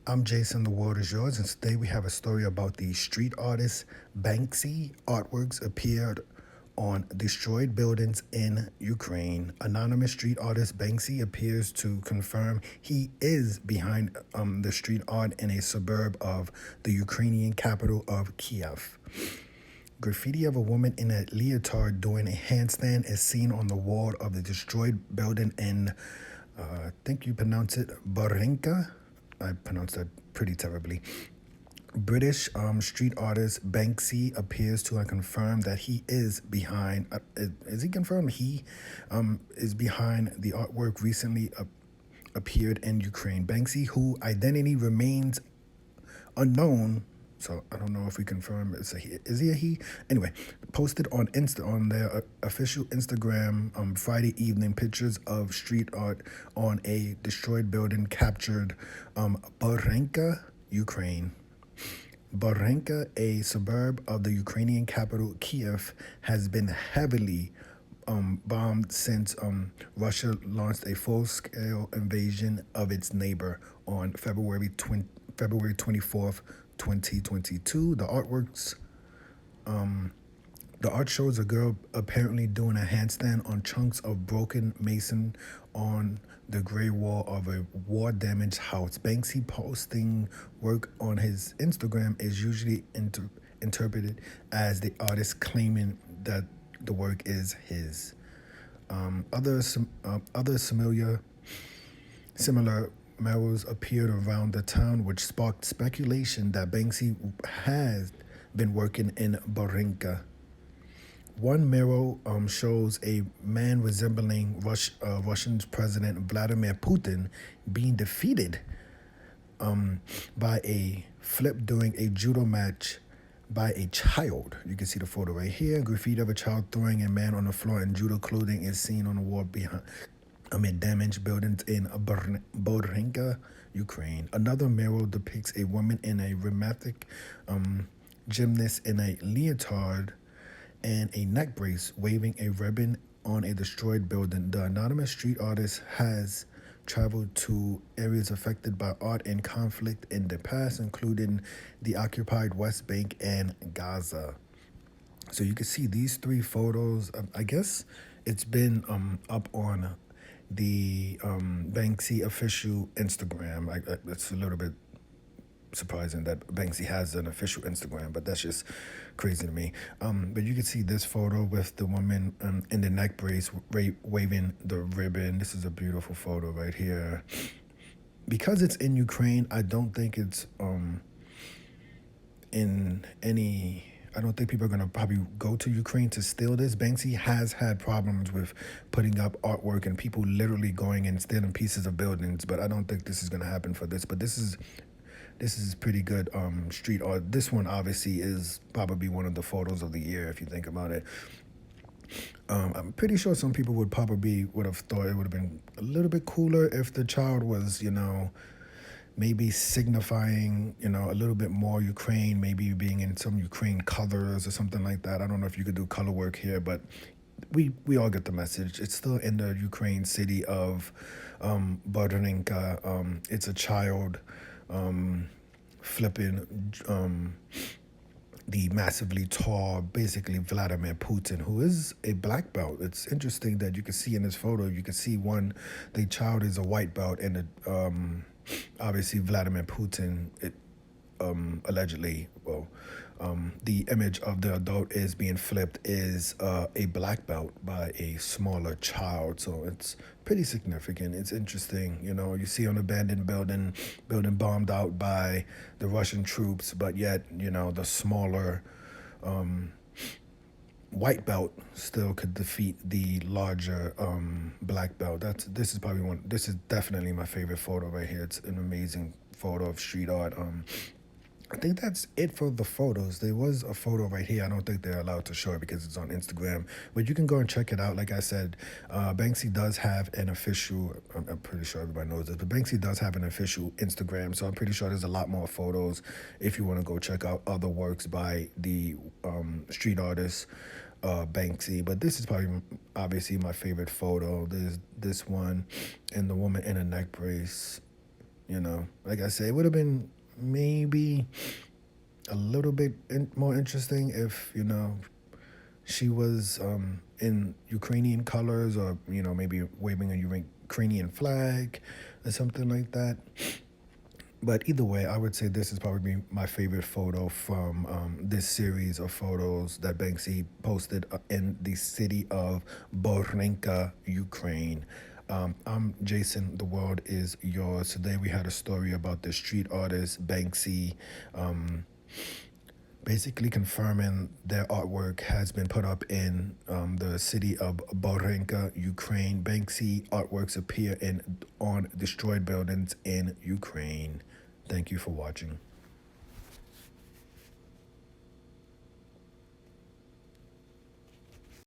I'm Jason, the world is yours, and today we have a story about the street artist Banksy. Artworks appeared on destroyed buildings in Ukraine. Anonymous street artist Banksy appears to confirm he is behind the street art in a suburb of the Ukrainian capital of Kiev. Graffiti of a woman in a leotard doing a handstand is seen on the wall of the destroyed building in, I think you pronounce it, Barenka. I pronounced that pretty terribly. British street artist Banksy appears to have confirmed that he is behind. Is he confirmed he is behind the artwork recently appeared in Ukraine? Banksy, who identity remains unknown, so I don't know if we confirm it's a he. Is he a he? Anyway, posted on their official Instagram Friday evening pictures of street art on a destroyed building captured Barenka, Ukraine. Barenka, a suburb of the Ukrainian capital Kiev, has been heavily bombed since Russia launched a full-scale invasion of its neighbor on February 24th, 2022. The art shows a girl apparently doing a handstand on chunks of broken mason on the gray wall of a war-damaged house. Banksy posting work on his Instagram is usually interpreted as the artist claiming that the work is his. Other similar murals appeared around the town, which sparked speculation that Banksy has been working in Barinka. One mural shows a man resembling Russian President Vladimir Putin being defeated by a flip during a judo match by a child. You can see the photo right here. Graffiti of a child throwing a man on the floor in judo clothing is seen on the wall behind amid damaged buildings in Bodrinka, Ukraine. Another mural depicts a woman in a rhythmic gymnast in a leotard and a neck brace waving a ribbon on a destroyed building. The anonymous street artist has traveled to areas affected by art and conflict in the past, including the occupied West Bank and Gaza. So you can see these three photos. I guess it's been up on the Banksy official Instagram. It's a little bit surprising that Banksy has an official Instagram, but that's just crazy to me. But you can see this photo with the woman in the neck brace waving the ribbon. This is a beautiful photo right here. Because it's in Ukraine, I don't think it's in any... I don't think people are going to probably go to Ukraine to steal this. Banksy has had problems with putting up artwork and people literally going and stealing pieces of buildings, but I don't think this is going to happen for this. But this is pretty good street art. This one obviously is probably one of the photos of the year if you think about it. I'm pretty sure some people would have thought it would have been a little bit cooler if the child was, maybe signifying, a little bit more Ukraine, maybe being in some Ukraine colors or something like that. I don't know if you could do color work here, but we all get the message. It's still in the Ukraine city of Bodrinka. It's a child flipping the massively tall, basically Vladimir Putin, who is a black belt. It's interesting that you can see in this photo, you can see the child is a white belt, and obviously Vladimir Putin, allegedly, the image of the adult is being flipped is a black belt by a smaller child. So it's pretty significant. It's interesting. You see an abandoned building bombed out by the Russian troops, but yet, the smaller white belt still could defeat the larger black belt. This is definitely my favorite photo right here. It's an amazing photo of street art. I think that's it for the photos. There was a photo right here. I don't think they're allowed to show it because it's on Instagram, but you can go and check it out. Like I said, Banksy does have an official, I'm pretty sure everybody knows this, but Banksy does have an official Instagram, so I'm pretty sure there's a lot more photos if you want to go check out other works by the street artist Banksy. But this is probably obviously my favorite photo. There's this one and the woman in a neck brace. Like I said, it would have been maybe a little bit more interesting if she was in Ukrainian colors, or maybe waving a Ukrainian flag or something like that. But either way, I would say this is probably my favorite photo from this series of photos that Banksy posted in the city of Borinka, Ukraine. I'm Jason. The world is yours. Today we had a story about the street artist Banksy, basically confirming their artwork has been put up in the city of Borinka, Ukraine. Banksy artworks appear on destroyed buildings in Ukraine. Thank you for watching.